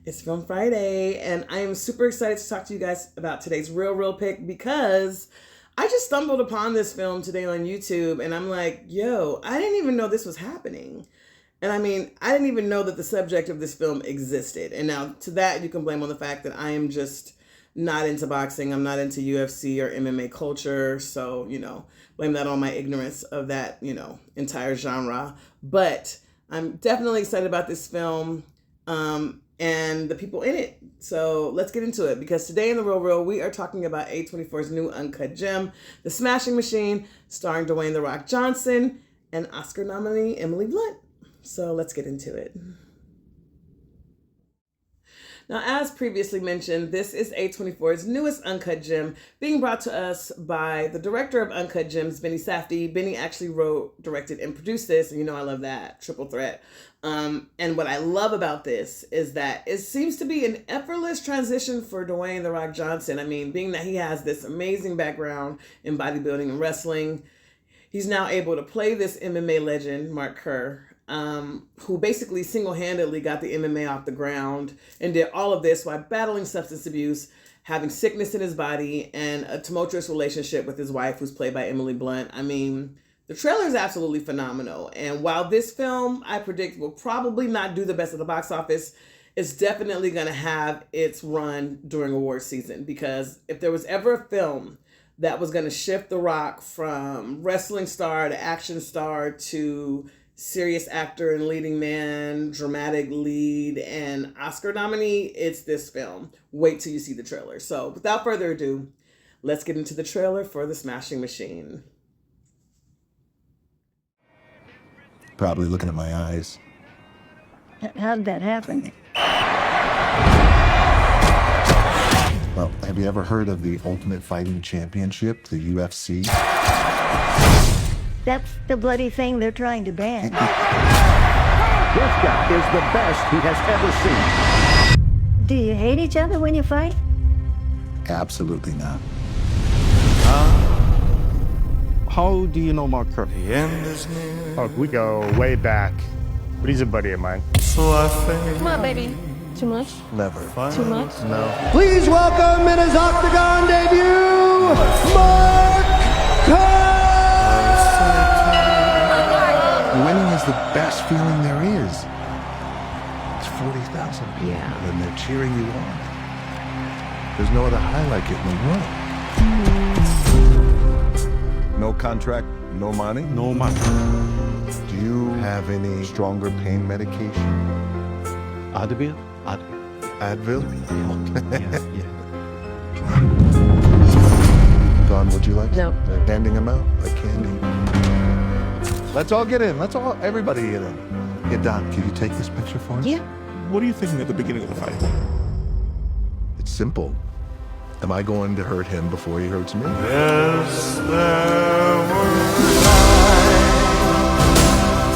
It's Film Friday, and I am super excited to talk to you guys about today's real pick because I just stumbled upon this film today on YouTube, and I'm like, yo, I didn't even know this was happening. And I mean, I didn't even know that the subject of this film existed. And now to that, you can blame on the fact that I am just not into boxing. I'm not into UFC or MMA culture. So, blame that on my ignorance of that, entire genre. But I'm definitely excited about this film. And the people in it. So let's get into it, because today in the Real, we are talking about A24's new uncut gem, The Smashing Machine, starring Dwayne The Rock Johnson and Oscar nominee Emily Blunt. So let's get into it. Now, as previously mentioned, this is A24's newest uncut gem, being brought to us by the director of Uncut Gems, Benny Safdie. Benny actually wrote, directed, and produced this, and I love that triple threat. And what I love about this is that it seems to be an effortless transition for Dwayne The Rock Johnson. I mean, being that he has this amazing background in bodybuilding and wrestling, he's now able to play this MMA legend, Mark Kerr, who basically single-handedly got the MMA off the ground and did all of this while battling substance abuse, having sickness in his body, and a tumultuous relationship with his wife, who's played by Emily Blunt. I mean, the trailer is absolutely phenomenal. And while this film, I predict, will probably not do the best at the box office, it's definitely going to have its run during award season. Because if there was ever a film that was going to shift The Rock from wrestling star to action star to serious actor and leading man, dramatic lead, and Oscar nominee, it's this film. Wait till you see the trailer. So without further ado, let's get into the trailer for The Smashing Machine. Probably looking at my eyes. How did that happen? Well, have you ever heard of the Ultimate Fighting Championship, the UFC? That's the bloody thing they're trying to ban. This guy is the best he has ever seen. Do you hate each other when you fight? Absolutely not. How do you know Mark Kerr? Oh, we go way back. But he's a buddy of mine. Come on, baby. Too much? Never. Too much? No. Please welcome in his Octagon debut, Mark Kerr! Winning is the best feeling there is. It's 40,000 people, and they're cheering you on. There's no other high like it in the world. No contract, no money? No money. Do you have any stronger pain medication? Advil? Advil? Yeah. Dawn, would you like? No. They're handing them out like candy. Let's all get in. Everybody get in. Get down. Can you take this picture for us? Yeah. What are you thinking at the beginning of the fight? It's simple. Am I going to hurt him before he hurts me? Yes, there were times,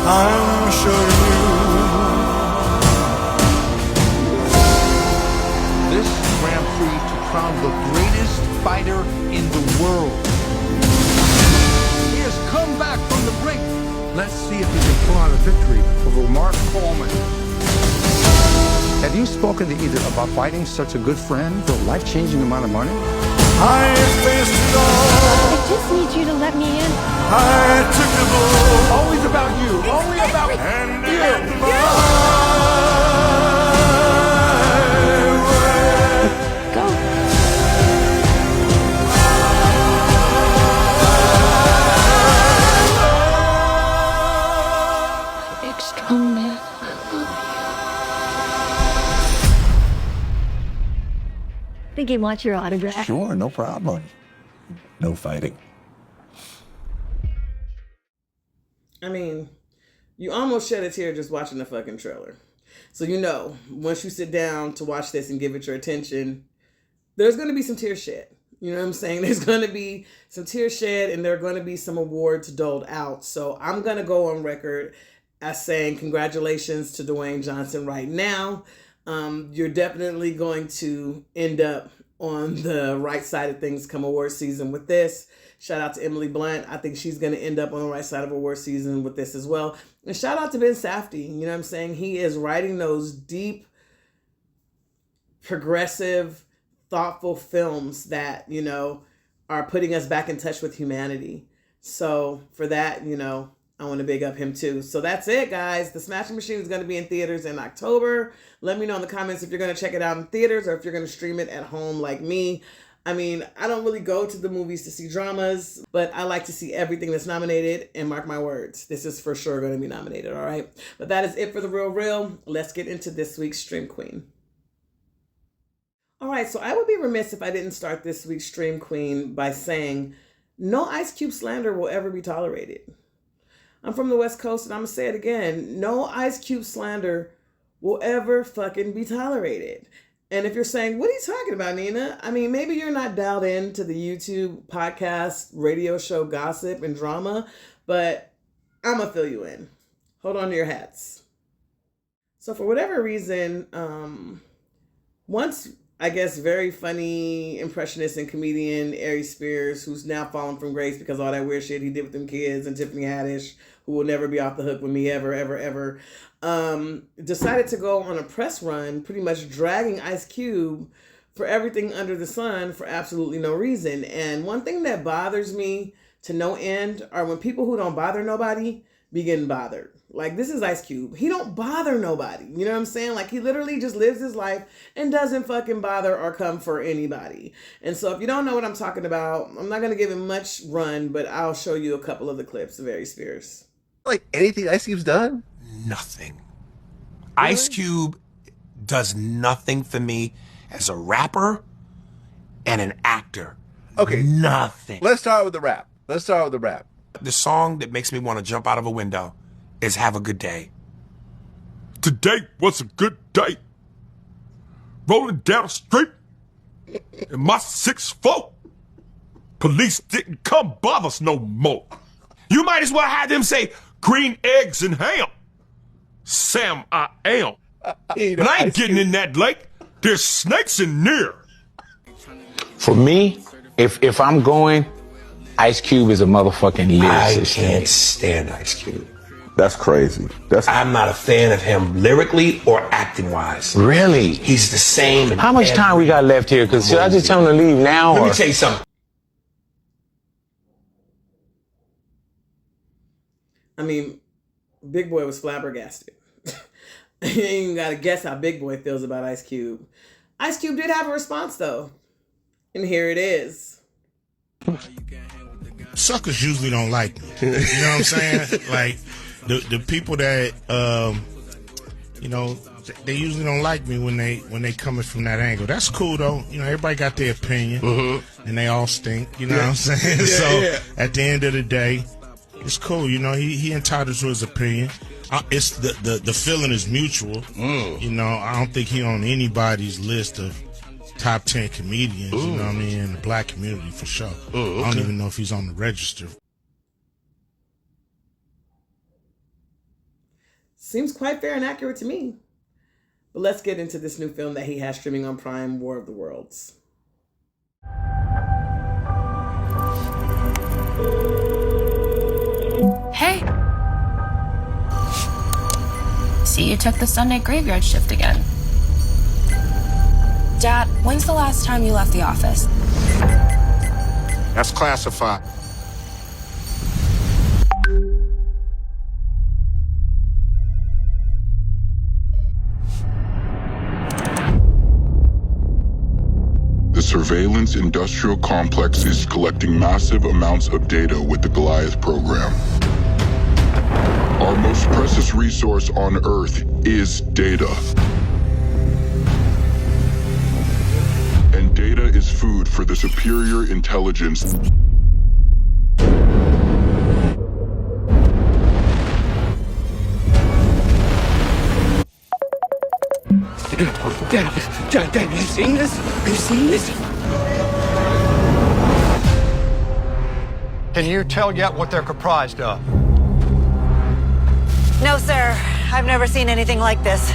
I'm sure This Grand Prix to crown the greatest fighter in the world. He has come back from the brink. Let's see if he can pull out a victory over Mark Coleman. Have you spoken to either about fighting such a good friend for a life-changing amount of money? I faced it all. I just need you to let me in. I took the blow Always about you. Only about and you. did my way. Go. Big strong man. I think he wants your autograph. Sure, no problem. No fighting. I mean, you almost shed a tear just watching the fucking trailer. So once you sit down to watch this and give it your attention, there's going to be some tears shed. You know what I'm saying? There's going to be some tears shed, and there are going to be some awards doled out. So I'm going to go on record as saying congratulations to Dwayne Johnson right now. You're definitely going to end up on the right side of things come award season with this. Shout out to Emily Blunt. I think she's going to end up on the right side of award season with this as well. And shout out to Ben Safdie. You know what I'm saying? He is writing those deep progressive, thoughtful films that, you know, are putting us back in touch with humanity. So for that, you know, I want to big up him too. So that's it, guys. The Smashing Machine is going to be in theaters in October. Let me know in the comments if you're going to check it out in theaters or if you're going to stream it at home like me. I mean, I don't really go to the movies to see dramas, but I like to see everything that's nominated, and mark my words, this is for sure going to be nominated, all right? But that is it for The Real Real. Let's get into this week's Stream Queen. All right, so I would be remiss if I didn't start this week's Stream Queen by saying no Ice Cube slander will ever be tolerated. I'm from the West Coast, and I'm going to say it again. No Ice Cube slander will ever fucking be tolerated. And if you're saying, what are you talking about, Nina? I mean, maybe you're not dialed into the YouTube, podcast, radio show gossip and drama, but I'm going to fill you in. Hold on to your hats. So for whatever reason, once, I guess, very funny impressionist and comedian Ari Spears, who's now fallen from grace because of all that weird shit he did with them kids, and Tiffany Haddish, who will never be off the hook with me ever, ever, ever, decided to go on a press run, pretty much dragging Ice Cube for everything under the sun for absolutely no reason. And one thing that bothers me to no end are when people who don't bother nobody be getting bothered. Like, this is Ice Cube. He don't bother nobody. You know what I'm saying? Like, he literally just lives his life and doesn't fucking bother or come for anybody. And so if you don't know what I'm talking about, I'm not going to give him much run, but I'll show you a couple of the clips of Ari Spears. Like, anything Ice Cube's done? Nothing. Really? Ice Cube does nothing for me as a rapper and an actor. Okay. Nothing. Let's start with the rap. The song that makes me want to jump out of a window is Have a Good Day. Today was a good day. Rolling down the street in my 6'4". Police didn't come bother us no more. You might as well have them say green eggs and ham. Sam, I am. But I ain't getting in that lake. There's snakes in there. For me, if I'm going, Ice Cube is a motherfucking lyricist. I can't stand Ice Cube. That's crazy. I'm not a fan of him lyrically or acting wise. Really? He's the same. How much time we got left here? Because should I just tell him to leave now? Let me tell you something. I mean, Big Boy was flabbergasted. You ain't even got to guess how Big Boy feels about Ice Cube. Ice Cube did have a response, though. And here it is. Suckers usually don't like me. You know what I'm saying? Like, the people that, you know, they usually don't like me when they coming from that angle. That's cool, though. You know, everybody got their opinion. And they all stink. You know what I'm saying? At the end of the day, it's cool. You know, he entitled to his opinion. It's the feeling is mutual. You know, I don't think he on anybody's list of top 10 comedians, you know what I mean, in the black community for sure. I don't even know if he's on the register. Seems quite fair and accurate to me. But let's get into this new film that he has streaming on Prime, War of the Worlds. Hey. See, you took the Sunday graveyard shift again. Dad, when's the last time you left the office? That's classified. The surveillance industrial complex is collecting massive amounts of data with the Goliath program. Our most precious resource on Earth is data. And data is food for the superior intelligence Dad, have you seen this? Have you seen this? Can you tell yet what they're comprised of? No, sir. I've never seen anything like this.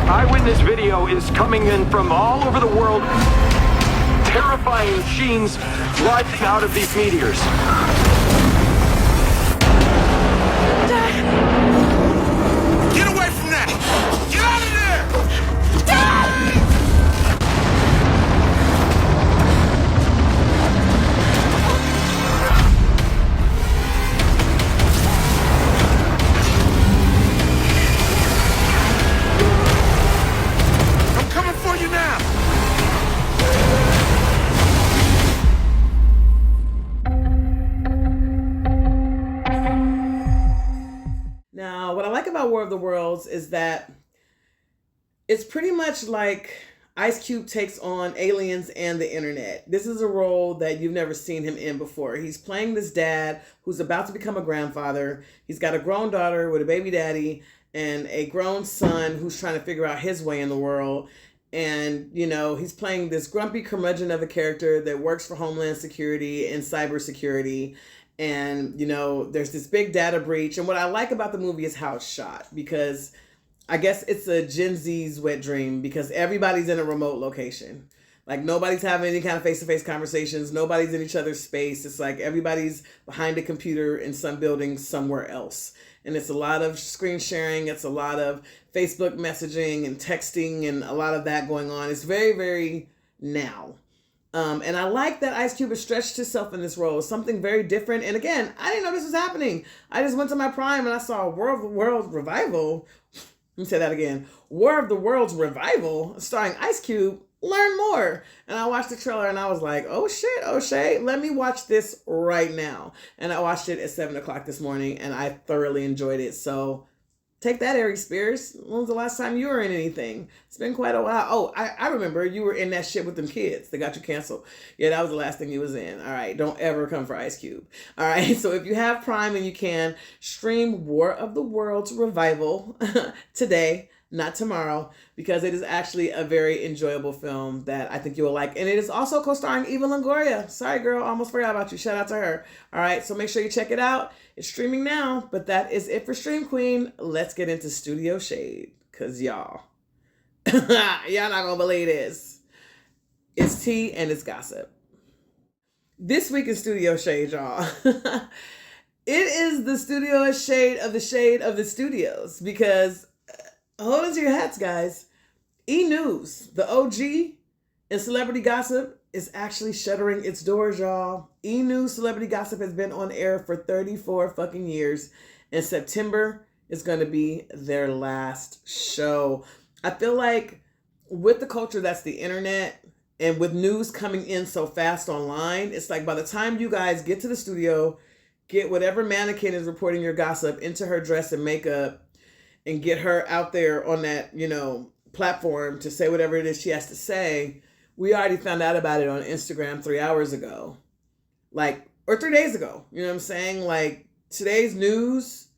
Eyewitness video is coming in from all over the world. Terrifying machines rising out of these meteors. Get away from that! about War of the Worlds is that it's pretty much like Ice Cube takes on aliens and the internet. This is a role that you've never seen him in before. He's playing this dad who's about to become a grandfather. He's got a grown daughter with a baby daddy and a grown son who's trying to figure out his way in the world. And, you know, he's playing this grumpy curmudgeon of a character that works for Homeland Security and cybersecurity. And, you know, there's this big data breach. And what I like about the movie is how it's shot, because I guess it's a Gen Z's wet dream, because everybody's in a remote location. Like, nobody's having any kind of face-to-face conversations. Nobody's in each other's space. It's like everybody's behind a computer in some building somewhere else. And it's a lot of screen sharing. It's a lot of Facebook messaging and texting and a lot of that going on. It's very, very now. And I like that Ice Cube has stretched himself in this role. It's something very different. And again, I didn't know this was happening. I just went to my Prime and I saw War of the Worlds revival. Let me say that again. War of the Worlds revival starring Ice Cube. Learn more. And I watched the trailer and I was like, oh shit, O'Shea, let me watch this right now. And I watched it at 7 o'clock this morning and I thoroughly enjoyed it. So take that, Ari Spears. When was the last time you were in anything? It's been quite a while. Oh, I remember you were in that shit with them kids that got you canceled. Yeah, that was the last thing you was in. All right, don't ever come for Ice Cube. All right, so if you have Prime and you can, stream War of the Worlds revival today, not tomorrow, because it is actually a very enjoyable film that I think you will like. And it is also co-starring Eva Longoria. Sorry, girl, almost forgot about you. Shout out to her. All right, so make sure you check it out. It's streaming now, but that is it for Stream Queen. Let's get into Studio Shade, because y'all not gonna believe this. It's tea and it's gossip. This week in Studio Shade, y'all. It is the Studio Shade of the studios, because hold on to your hats, guys. E! News, the OG in celebrity gossip, is actually shuttering its doors, y'all. E! News Celebrity Gossip has been on air for 34 fucking years. And September is going to be their last show. I feel like with the culture that's the internet, and with news coming in so fast online, it's like by the time you guys get to the studio, get whatever mannequin is reporting your gossip into her dress and makeup, and get her out there on that, you know, platform to say whatever it is she has to say, we already found out about it on Instagram 3 hours ago. Like, or 3 days ago. You know what I'm saying? Like, today's news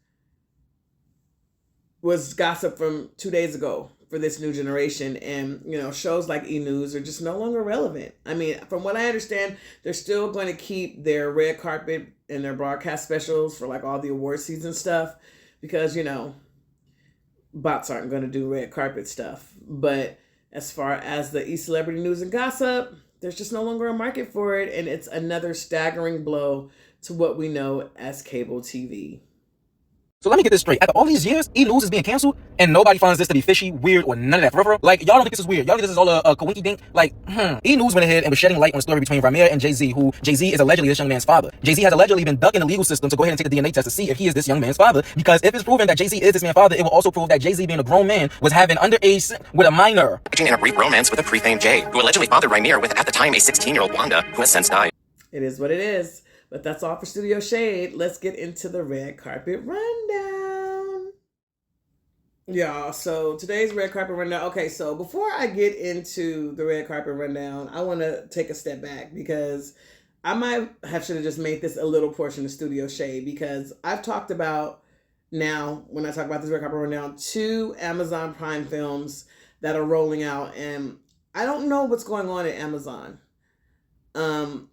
was gossip from 2 days ago for this new generation. And, you know, shows like E! News are just no longer relevant. I mean, from what I understand, they're still going to keep their red carpet and their broadcast specials for like all the award season stuff, because, you know, bots aren't going to do red carpet stuff. But as far as the e-celebrity news and gossip, there's just no longer a market for it. And it's another staggering blow to what we know as cable TV. So let me get this straight. After all these years, E! News is being canceled, and nobody finds this to be fishy, weird, or none of that. For real? Like, y'all don't think this is weird. Y'all think this is all a coinky dink? Like, E! News went ahead and was shedding light on the story between Ramir and Jay-Z, who Jay-Z is allegedly this young man's father. Jay-Z has allegedly been ducking the legal system to go ahead and take a DNA test to see if he is this young man's father, because if it's proven that Jay-Z is this man's father, it will also prove that Jay-Z, being a grown man, was having underage with a minor. In a brief romance with a pre-famed Jay, who allegedly fathered Ramir with, at the time, a 16-year-old Wanda, who has since died. It is what it is. But that's all for Studio Shade. Let's get into the red carpet rundown. Y'all, so today's red carpet rundown. Okay, so before I get into the red carpet rundown, I want to take a step back, because I might have should have just made this a little portion of Studio Shade, because I've talked about now, when I talk about this red carpet rundown, 2 Amazon Prime films that are rolling out, and I don't know what's going on at Amazon.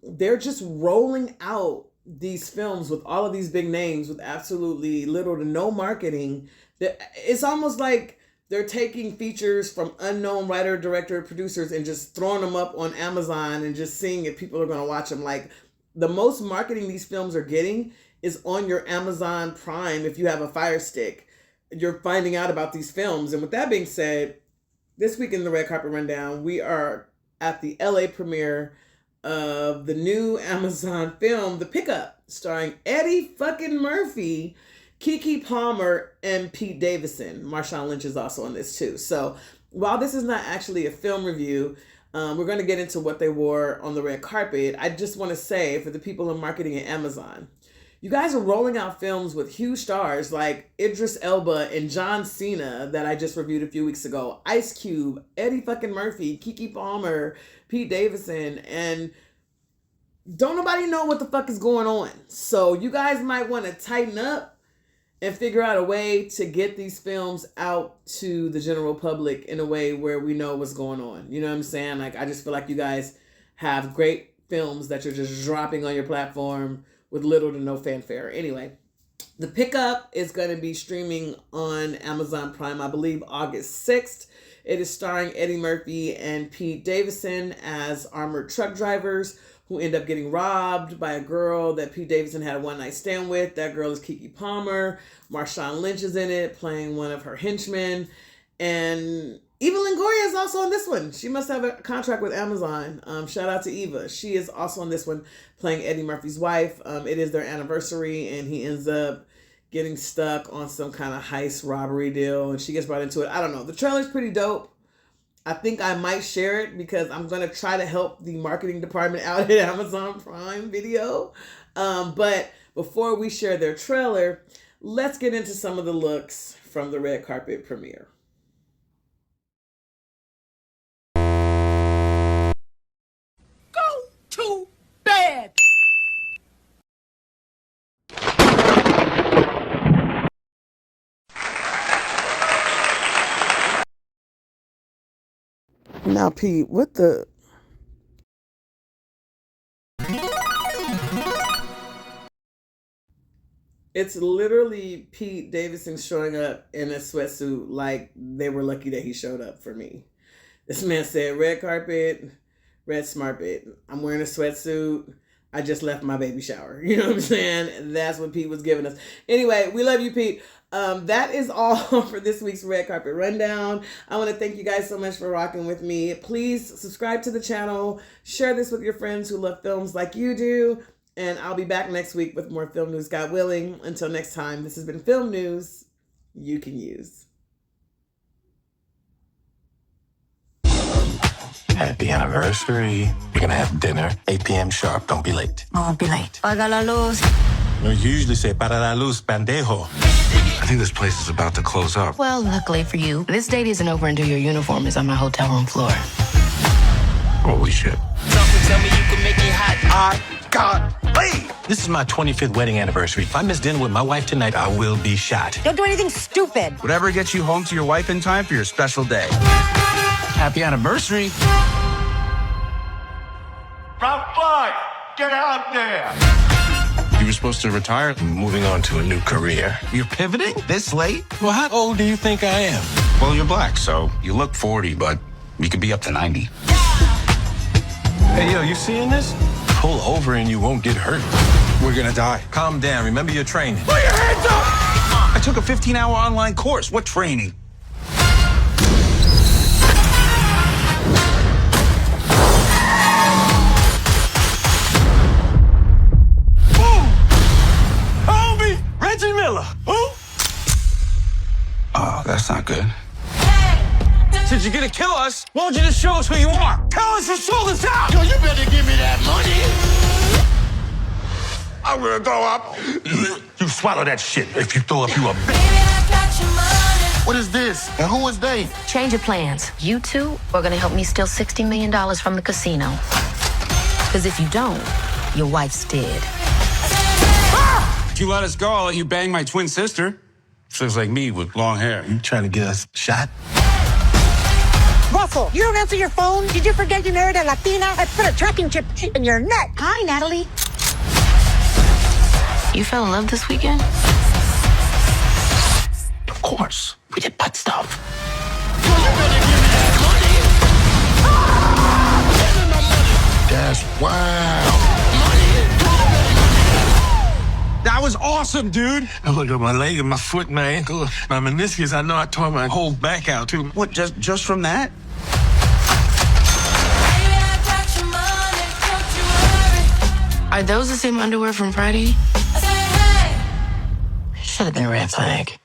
They're just rolling out these films with all of these big names with absolutely little to no marketing. It's almost like they're taking features from unknown writer, director, producers and just throwing them up on Amazon and just seeing if people are going to watch them. Like, the most marketing these films are getting is on your Amazon Prime. If you have a Fire Stick, you're finding out about these films. And with that being said, this week in the red carpet rundown, we are at the LA premiere of the new Amazon film, The Pickup, starring Eddie fucking Murphy, Keke Palmer, and Pete Davidson. Marshawn Lynch is also on this too. So while this is not actually a film review, we're going to get into what they wore on the red carpet. I just want to say, for the people in marketing at Amazon, you guys are rolling out films with huge stars like Idris Elba and John Cena that I just reviewed a few weeks ago, Ice Cube, Eddie fucking Murphy, Keke Palmer, Pete Davidson, and don't nobody know what the fuck is going on. So you guys might want to tighten up and figure out a way to get these films out to the general public in a way where we know what's going on. You know what I'm saying? Like, I just feel like you guys have great films that you're just dropping on your platform with little to no fanfare. Anyway, The Pickup is going to be streaming on Amazon Prime, I believe, August 6th. It is starring Eddie Murphy and Pete Davidson as armored truck drivers who end up getting robbed by a girl that Pete Davidson had a one-night stand with. That girl is Keke Palmer. Marshawn Lynch is in it, playing one of her henchmen. And Eva Longoria is also on this one. She must have a contract with Amazon. Shout out to Eva. She is also on this one, playing Eddie Murphy's wife. It is their anniversary, and he ends up getting stuck on some kind of heist robbery deal, and she gets brought into it. I don't know. The trailer's pretty dope. I think I might share it because I'm going to try to help the marketing department out at Amazon Prime Video. But before we share their trailer, let's get into some of the looks from the red carpet premiere. Go to bed. Now, Pete, what the... It's literally Pete Davidson showing up in a sweatsuit like they were lucky that he showed up for me. This man said, red carpet, red smart bit. I'm wearing a sweatsuit. I just left my baby shower. You know what I'm saying? That's what Pete was giving us. Anyway, we love you, Pete. That is all for this week's Red Carpet Rundown. I want to thank you guys so much for rocking with me. Please subscribe to the channel. Share this with your friends who love films like you do. And I'll be back next week with more film news, God willing. Until next time, this has been Film News You Can Use. Happy anniversary. We're gonna have dinner, 8 p.m. sharp. Don't be late. Won't be late. Paga la luz. You usually say para la luz, pendejo. I think this place is about to close up. Well, luckily for you, this date isn't over until your uniform is on my hotel room floor. Holy shit. Tell me you can make it hot. I got laid. This is my 25th wedding anniversary. If I miss dinner with my wife tonight, I will be shot. Don't do anything stupid. Whatever gets you home to your wife in time for your special day. Happy anniversary. Round 5. Get out there. You were supposed to retire. I'm moving on to a new career. You're pivoting this late? Well, how old do you think I am? Well, you're black, so you look 40, but you could be up to 90. Hey, yo, you seeing this? Pull over and you won't get hurt. We're gonna die. Calm down. Remember your training. Put your hands up! I took a 15-hour online course. What training? Oh, that's not good. Since you're gonna kill us, why don't you just show us who you are? Tell us and sold us out! Yo, you better give me that money. I'm gonna throw up. You swallow that shit. If you throw up, you a bitch. What is this? And who is they? Change of plans. You two are gonna help me steal $60 million from the casino. Because if you don't, your wife's dead. If you let us go, I'll let you bang my twin sister. Looks like me with long hair. You trying to get us shot? Russell, you don't answer your phone? Did you forget you married a Latina? I put a tracking chip in your neck. Hi, Natalie. You fell in love this weekend? Of course. We did butt stuff. That's wow. That was awesome, dude. I look at my leg and my foot and my ankle, my meniscus. I know I tore my whole back out, too. What, just from that? Are those the same underwear from Friday? Should have been a red flag.